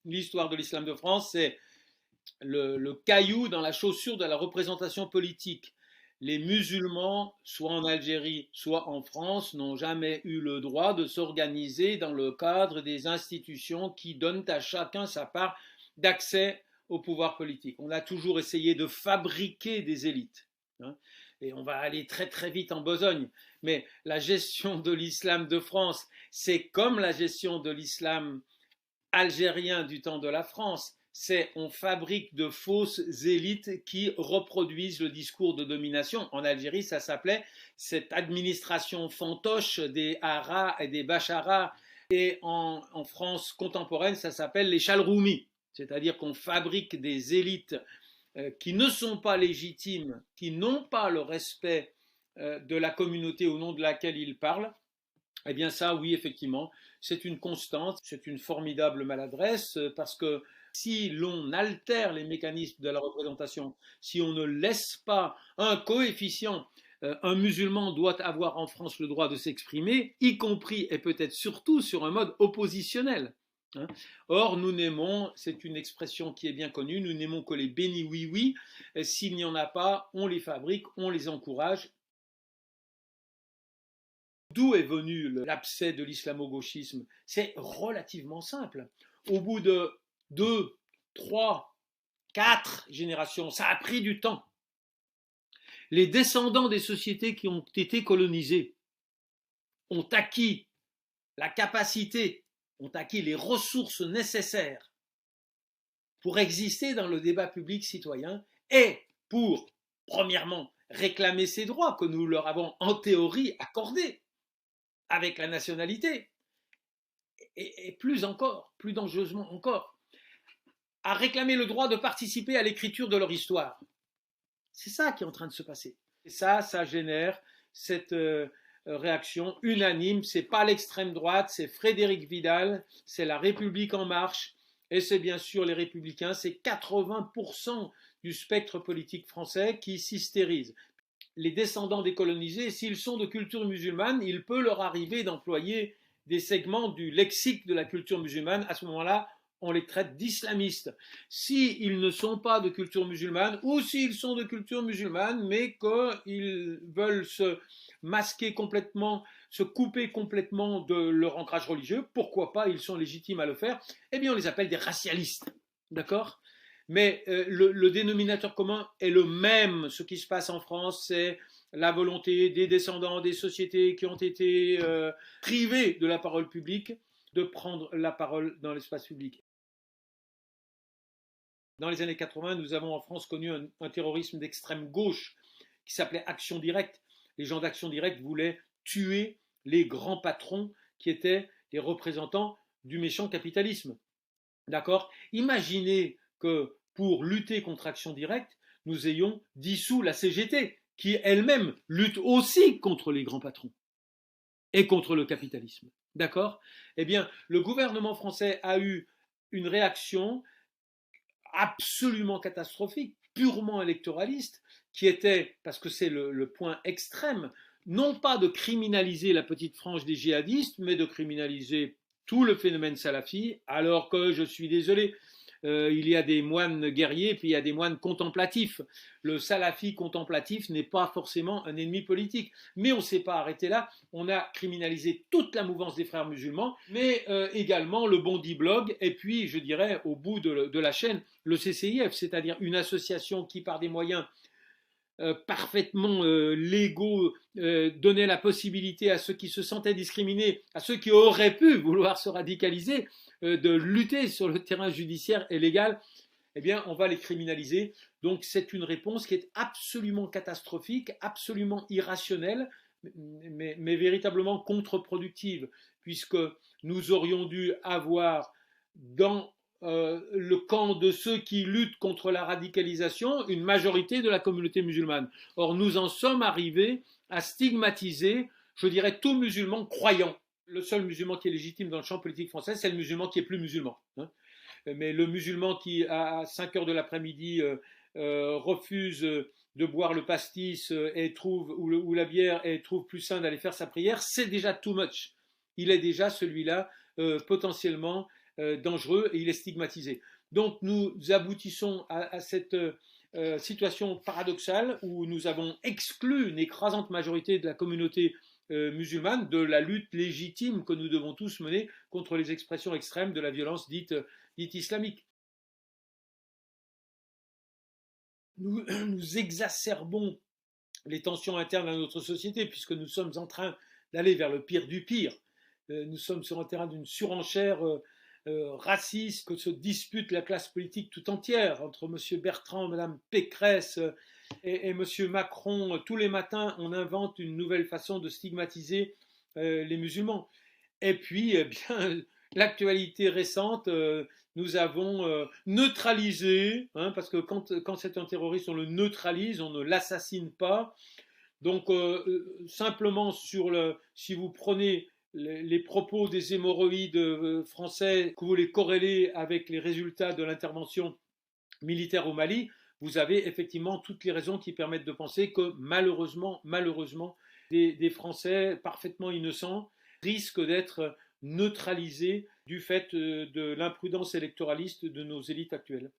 l'histoire de l'islam de France, c'est le caillou dans la chaussure de la représentation politique. Les musulmans, soit en Algérie, soit en France, n'ont jamais eu le droit de s'organiser dans le cadre des institutions qui donnent à chacun sa part d'accès au pouvoir politique. On a toujours essayé de fabriquer des élites. Hein, et on va aller très très vite en besogne. Mais la gestion de l'islam de France, c'est comme la gestion de l'islam algérien du temps de la France. C'est on fabrique de fausses élites qui reproduisent le discours de domination. En Algérie, ça s'appelait cette administration fantoche des Haras et des Bachara. Et en France contemporaine, ça s'appelle les Chalroumis. C'est-à-dire qu'on fabrique des élites qui ne sont pas légitimes, qui n'ont pas le respect de la communauté au nom de laquelle ils parlent. Eh bien ça, oui, effectivement, c'est une constante, c'est une formidable maladresse, parce que si l'on altère les mécanismes de la représentation, si on ne laisse pas un coefficient, un musulman doit avoir en France le droit de s'exprimer, y compris et peut-être surtout sur un mode oppositionnel. Or, nous n'aimons, c'est une expression qui est bien connue, nous n'aimons que les bénis oui-oui. S'il n'y en a pas, on les fabrique, on les encourage. D'où est venu l'abcès de l'islamo-gauchisme? C'est relativement simple. Au bout de 2, 3, 4 générations, ça a pris du temps. Les descendants des sociétés qui ont été colonisées ont acquis la capacité, ont acquis les ressources nécessaires pour exister dans le débat public citoyen et pour, premièrement, réclamer ces droits que nous leur avons en théorie accordés avec la nationalité, et plus encore, plus dangereusement encore, à réclamer le droit de participer à l'écriture de leur histoire. C'est ça qui est en train de se passer. Et ça génère cette réaction unanime. C'est pas l'extrême droite, c'est Frédéric Vidal, c'est la République en marche, et c'est bien sûr les Républicains, c'est 80% du spectre politique français qui s'hystérise. Les descendants des colonisés, s'ils sont de culture musulmane, il peut leur arriver d'employer des segments du lexique de la culture musulmane. À ce moment-là, on les traite d'islamistes. S'ils ne sont pas de culture musulmane, ou s'ils sont de culture musulmane, mais qu'ils veulent se masquer complètement, se couper complètement de leur ancrage religieux, pourquoi pas, ils sont légitimes à le faire, eh bien on les appelle des racialistes. D'accord ? Mais le dénominateur commun est le même. Ce qui se passe en France, c'est la volonté des descendants des sociétés qui ont été privées de la parole publique de prendre la parole dans l'espace public. Dans les années 80, nous avons en France connu un terrorisme d'extrême gauche qui s'appelait Action Directe. Les gens d'Action Directe voulaient tuer les grands patrons qui étaient les représentants du méchant capitalisme. D'accord ? Imaginez que pour lutter contre Action Directe, nous ayons dissous la CGT, qui elle-même lutte aussi contre les grands patrons et contre le capitalisme. D'accord ? Eh bien, le gouvernement français a eu une réaction absolument catastrophique, purement électoraliste, qui était, parce que c'est le point extrême, non pas de criminaliser la petite frange des djihadistes, mais de criminaliser tout le phénomène salafi, alors que, je suis désolé, il y a des moines guerriers, puis il y a des moines contemplatifs. Le salafi contemplatif n'est pas forcément un ennemi politique. Mais on ne s'est pas arrêté là. On a criminalisé toute la mouvance des frères musulmans, mais également le Bondi Blog, et puis, je dirais, au bout de la chaîne, le CCIF, c'est-à-dire une association qui, par des moyens parfaitement légaux, donnait la possibilité à ceux qui se sentaient discriminés, à ceux qui auraient pu vouloir se radicaliser, de lutter sur le terrain judiciaire et légal. Eh bien, on va les criminaliser. Donc, c'est une réponse qui est absolument catastrophique, absolument irrationnelle, mais véritablement contre-productive, puisque nous aurions dû avoir dans le camp de ceux qui luttent contre la radicalisation une majorité de la communauté musulmane. Or, nous en sommes arrivés à stigmatiser, je dirais, tout musulman croyant. Le seul musulman qui est légitime dans le champ politique français, c'est le musulman qui est plus musulman. Mais le musulman qui, à 5 heures de l'après-midi, refuse de boire le pastis et trouve, ou la bière et trouve plus sain d'aller faire sa prière, c'est déjà too much. Il est déjà celui-là potentiellement dangereux et il est stigmatisé. Donc nous aboutissons à cette situation paradoxale où nous avons exclu une écrasante majorité de la communauté musulmane de la lutte légitime que nous devons tous mener contre les expressions extrêmes de la violence dite islamique. Nous exacerbons les tensions internes à notre société puisque nous sommes en train d'aller vers le pire du pire. Nous sommes sur un terrain d'une surenchère raciste que se dispute la classe politique tout entière entre M. Bertrand, Mme Pécresse et M. Macron. Tous les matins, on invente une nouvelle façon de stigmatiser les musulmans. Et puis, eh bien, l'actualité récente, nous avons neutralisé, hein, parce que quand c'est un terroriste, on le neutralise, on ne l'assassine pas. Donc, simplement si vous prenez les propos des hémorroïdes français, que vous les corrélez avec les résultats de l'intervention militaire au Mali, vous avez effectivement toutes les raisons qui permettent de penser que malheureusement, des Français parfaitement innocents risquent d'être neutralisés du fait de l'imprudence électoraliste de nos élites actuelles.